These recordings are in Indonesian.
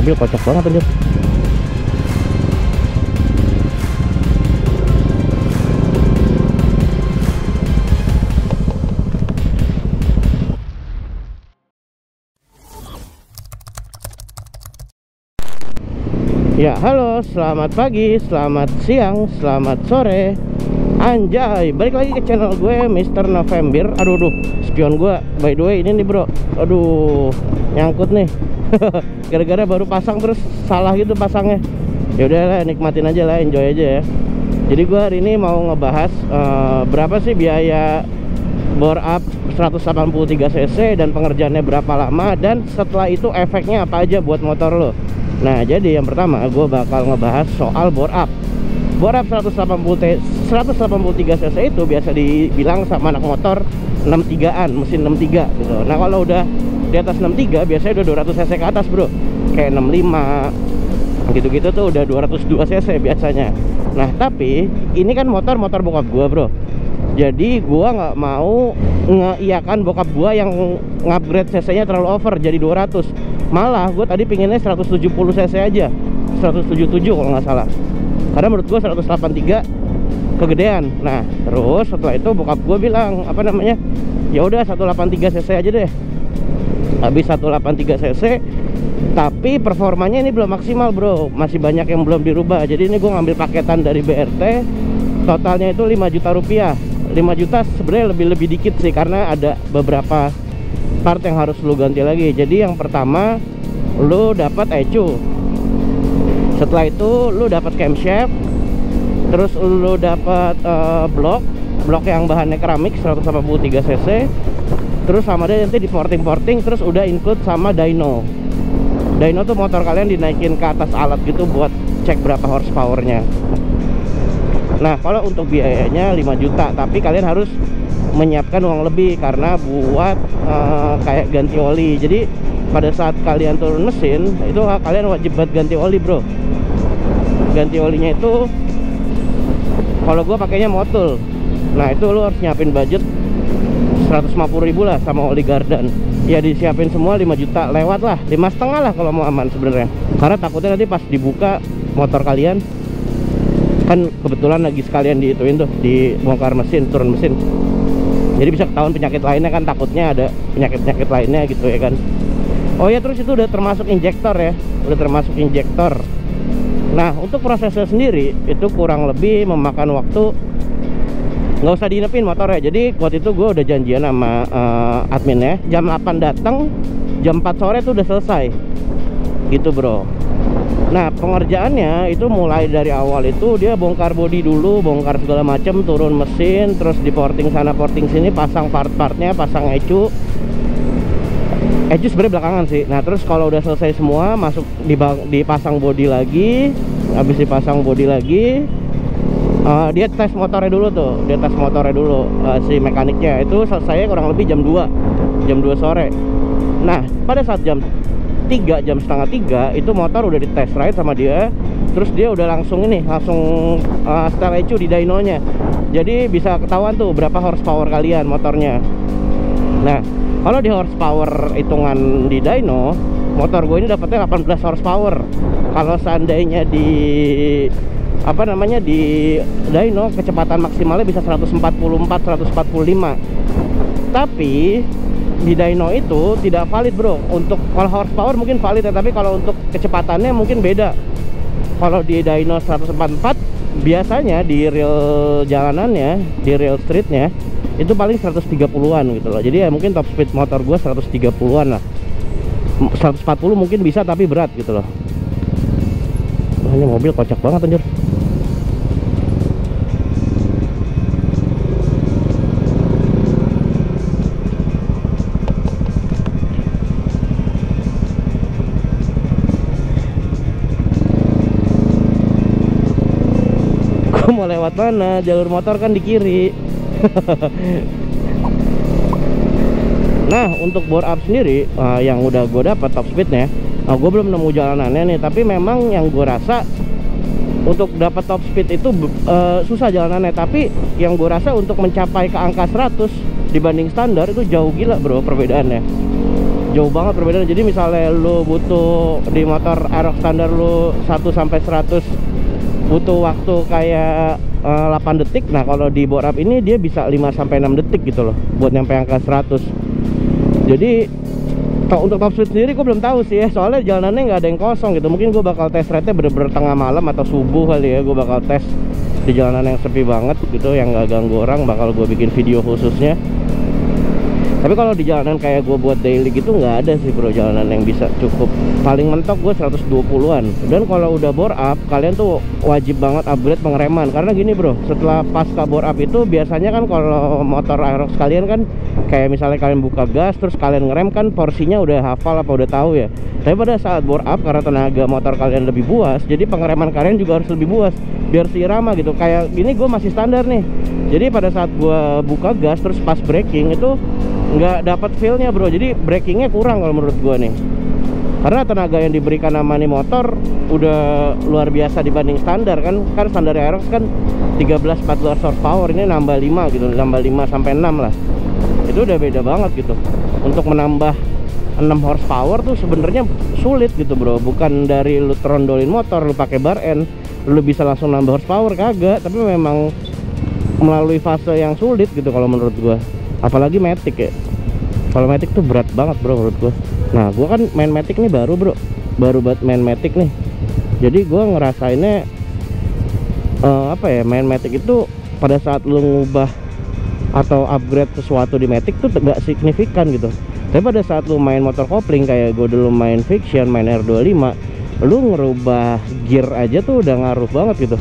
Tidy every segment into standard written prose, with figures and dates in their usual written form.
mobil kocak banget anjir. Ya halo, selamat pagi, selamat siang, selamat sore. Anjay, balik lagi ke channel gue Mr. November. Aduh, spion gue. By the way, ini nih bro. Aduh, nyangkut nih. Gara-gara baru pasang terus salah gitu pasangnya. Ya udahlah, nikmatin aja lah, enjoy aja ya. Jadi gue hari ini mau ngebahas berapa sih biaya bore up 183 cc dan pengerjaannya berapa lama, dan setelah itu efeknya apa aja buat motor lo. Nah, jadi yang pertama gue bakal ngebahas soal bore up. Bore up 183 cc itu biasa dibilang sama anak motor 63an, mesin 63 gitu. Nah, kalau udah di atas 63 biasanya udah 200 cc ke atas bro. Kayak 65 gitu-gitu tuh udah 202 cc biasanya. Nah, tapi ini kan motor bokap gue bro. Jadi gua nggak mau ngeiyakan bokap gua yang ngupgrade cc-nya terlalu over jadi 200. Malah gue tadi pinginnya 170 cc aja, 177 kalau nggak salah. Karena menurut gue 183 kegedean. Nah, terus setelah itu bokap gue bilang apa namanya, ya udah 183 cc aja deh. Habis 183 cc, tapi performanya ini belum maksimal bro, masih banyak yang belum dirubah. Jadi ini gue ngambil paketan dari BRT, totalnya itu 5 juta rupiah. 5 juta sebenarnya lebih dikit sih, karena ada beberapa part yang harus lu ganti lagi. Jadi yang pertama lu dapat ECU, setelah itu lu dapat camshaft, terus lu dapat blok yang bahannya keramik 183 cc, terus sama dia nanti di porting, terus udah include sama dyno. Dyno tuh motor kalian dinaikin ke atas alat gitu buat cek berapa horsepowernya. Nah, kalau untuk biayanya 5 juta, tapi kalian harus menyiapkan uang lebih karena buat kayak ganti oli. Jadi pada saat kalian turun mesin itu kalian wajib buat ganti oli bro. Ganti olinya itu kalau gua pakainya Motul. Nah, itu lu harus nyiapin budget 150.000 lah sama oli gardan. Ya disiapin semua 5 juta lewat lah, 5,5 lah kalau mau aman sebenarnya. Karena takutnya nanti pas dibuka motor kalian, kan kebetulan lagi sekalian diituin tuh, dibongkar mesin, turun mesin, jadi bisa ketahuan penyakit lainnya kan, takutnya ada penyakit lainnya gitu ya kan. Oh ya, terus itu udah termasuk injektor ya, udah termasuk injektor. Nah, untuk prosesnya sendiri itu kurang lebih memakan waktu, nggak usah diinepin motornya. Jadi waktu itu gue udah janjian sama adminnya, jam 8 datang, jam 4 sore tuh udah selesai gitu bro. Nah, pengerjaannya itu mulai dari awal itu dia bongkar bodi dulu, bongkar segala macam, turun mesin, terus di porting sana porting sini, pasang part-partnya, pasang ECU sebenarnya belakangan sih. Nah, terus kalau udah selesai semua, masuk dipasang bodi lagi. Habis dipasang bodi lagi, dia tes motornya dulu tuh, si mekaniknya. Itu selesai kurang lebih jam 2 sore. Nah, pada saat jam setengah 3 itu motor udah dites ride sama dia. Terus dia udah langsung setel ECU di dynonya. Jadi bisa ketahuan tuh berapa horsepower kalian motornya. Nah, kalau di horsepower hitungan di dyno, motor gue ini dapetnya 18 horsepower. Kalau seandainya di dyno, kecepatan maksimalnya bisa 144, 145. Tapi di dyno itu tidak valid bro. Untuk kalau horsepower mungkin valid ya, tapi kalau untuk kecepatannya mungkin beda. Kalau di dyno 144, biasanya di real jalanannya, di real streetnya itu paling 130-an gitu loh. Jadi ya mungkin top speed motor gua 130-an lah. 140 mungkin bisa, tapi berat gitu loh. Nah, ini mobil kocak banget anjir. Mau lewat mana? Jalur motor kan di kiri. Nah, untuk bore up sendiri yang udah gue dapat top speednya, gue belum nemu jalanannya nih. Tapi memang yang gue rasa untuk dapat top speed itu susah jalanannya. Tapi yang gue rasa untuk mencapai ke angka 100 dibanding standar itu jauh gila bro perbedaannya. jauh banget perbedaan. Jadi misalnya lu butuh di motor Aerox standar lu 1-100 butuh waktu kayak 8 detik. Nah kalau di bore up ini dia bisa 5-6 detik gitu loh buat nyampe angka 100. Jadi untuk top speed sendiri gue belum tahu sih ya, soalnya jalanannya nggak ada yang kosong gitu. Mungkin gue bakal tes rate-nya bener-bener tengah malam atau subuh kali ya. Gue bakal tes di jalanan yang sepi banget gitu, yang nggak ganggu orang, bakal gue bikin video khususnya. Tapi kalau di jalanan kayak gue buat daily gitu nggak ada sih bro jalanan yang bisa cukup. Paling mentok gue 120-an. Dan kalau udah bore up, kalian tuh wajib banget upgrade pengereman. Karena gini bro, setelah pasca bore up itu biasanya kan kalau motor Aerox kalian kan kayak misalnya kalian buka gas terus kalian ngerem kan porsinya udah hafal apa udah tahu ya. Tapi pada saat bore up karena tenaga motor kalian lebih buas, jadi pengereman kalian juga harus lebih buas biar seirama gitu. Kayak gini gue masih standar nih. Jadi pada saat gue buka gas terus pas braking itu nggak dapat feel-nya bro, jadi brakingnya kurang kalau menurut gua nih, karena tenaga yang diberikan sama nih motor udah luar biasa dibanding standar kan standar Aerox kan 13-14 horsepower, ini nambah 5 gitu, nambah 5-6 lah, itu udah beda banget gitu. Untuk menambah 6 horsepower tuh sebenarnya sulit gitu bro, bukan dari lu trondolin motor lu pakai bar end lu bisa langsung nambah horsepower, kagak, tapi memang melalui fase yang sulit gitu kalau menurut gua. Apalagi Matic ya, kalau Matic tuh berat banget bro menurut gua. Nah gua kan main Matic nih baru bro, baru buat main Matic nih, jadi gua ngerasainnya apa ya, main Matic itu pada saat lu ngubah atau upgrade sesuatu di Matic tuh gak signifikan gitu. Tapi pada saat lu main motor kopling kayak gue dulu main Fiction, main R25, lu ngerubah gear aja tuh udah ngaruh banget gitu,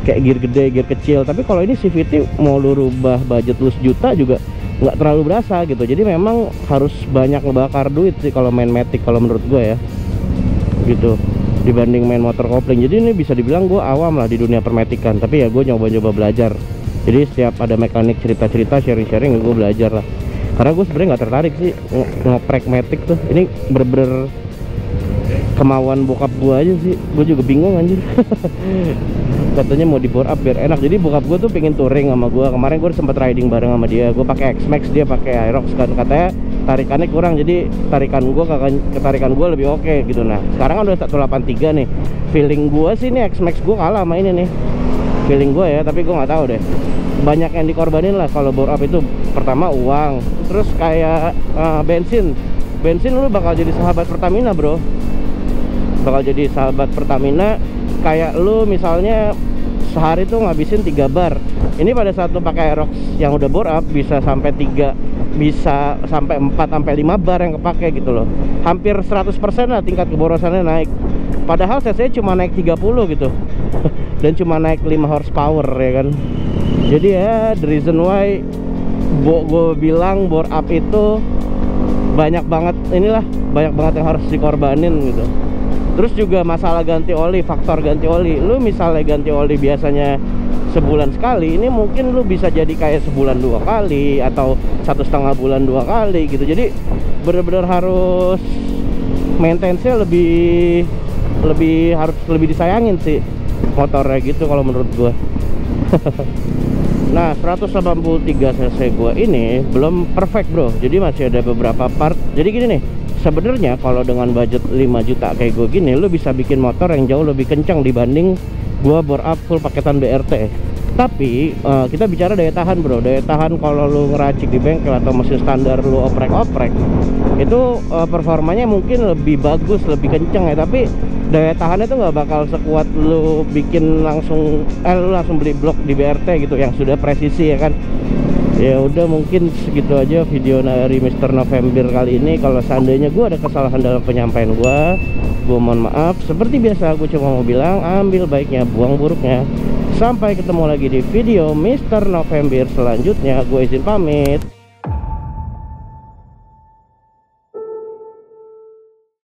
kayak gear gede, gear kecil. Tapi kalau ini CVT mau lu rubah budget lu sejuta juga nggak terlalu berasa gitu. Jadi memang harus banyak ngebakar duit sih kalau main Matic kalau menurut gue ya gitu, dibanding main motor kopling. Jadi ini bisa dibilang gue awam lah di dunia permetikan, tapi ya gue nyoba-nyoba belajar. Jadi setiap ada mekanik cerita-cerita, sharing-sharing, gue belajar lah. Karena gue sebenarnya nggak tertarik sih ngoprek Matic tuh. Ini bener-bener kemauan bokap gue aja sih, gue juga bingung anjir. Katanya mau di bore up biar enak, jadi bokap gue tuh pengen touring sama gue. Kemarin gue sempet riding bareng sama dia, gue pakai X-Max, dia pakai Aerox kan. Katanya tarikannya kurang, jadi tarikan gue lebih oke gitu. Nah sekarang kan udah 183 nih. Feeling gue sih nih X-Max gue kalah sama ini nih, feeling gue ya, tapi gue nggak tahu deh. Banyak yang dikorbanin lah kalau bore up itu. Pertama uang, terus kayak bensin lu bakal jadi sahabat Pertamina bro, bakal jadi sahabat Pertamina. Kayak lu misalnya sehari tuh ngabisin 3 bar. Ini pada saat lu pakai Aerox yang udah bore up bisa sampai 3, bisa sampai 4-5 bar yang kepake gitu loh. Hampir 100% lah tingkat keborosannya naik. Padahal cc cuma naik 30 gitu. Dan cuma naik 5 horsepower ya kan. Jadi ya the reason why gue bilang bore up itu banyak banget banyak banget yang harus dikorbanin gitu. Terus juga masalah ganti oli, faktor ganti oli. Lu misalnya ganti oli biasanya sebulan sekali, ini mungkin lu bisa jadi kayak sebulan 2 kali atau 1,5 bulan 2 kali gitu. Jadi bener-bener harus maintenance-nya harus lebih disayangin sih motornya gitu kalau menurut gua. Nah 183 cc gua ini belum perfect bro, jadi masih ada beberapa part. Jadi gini nih, sebenarnya kalau dengan budget 5 juta kayak gue gini, lu bisa bikin motor yang jauh lebih kencang dibanding gua bore up full paketan BRT. Tapi kita bicara daya tahan bro. Daya tahan kalau lu ngeracik di bengkel atau mesin standar lu oprek-oprek itu performanya mungkin lebih bagus, lebih kencang ya. Tapi daya tahannya tuh nggak bakal sekuat lu bikin langsung lu langsung beli blok di BRT gitu yang sudah presisi ya kan. Ya udah mungkin segitu aja video dari Mr. November kali ini. Kalau seandainya gue ada kesalahan dalam penyampaian gue mohon maaf. Seperti biasa aku cuma mau bilang, ambil baiknya, buang buruknya. Sampai ketemu lagi di video Mr. November selanjutnya. Gue izin pamit.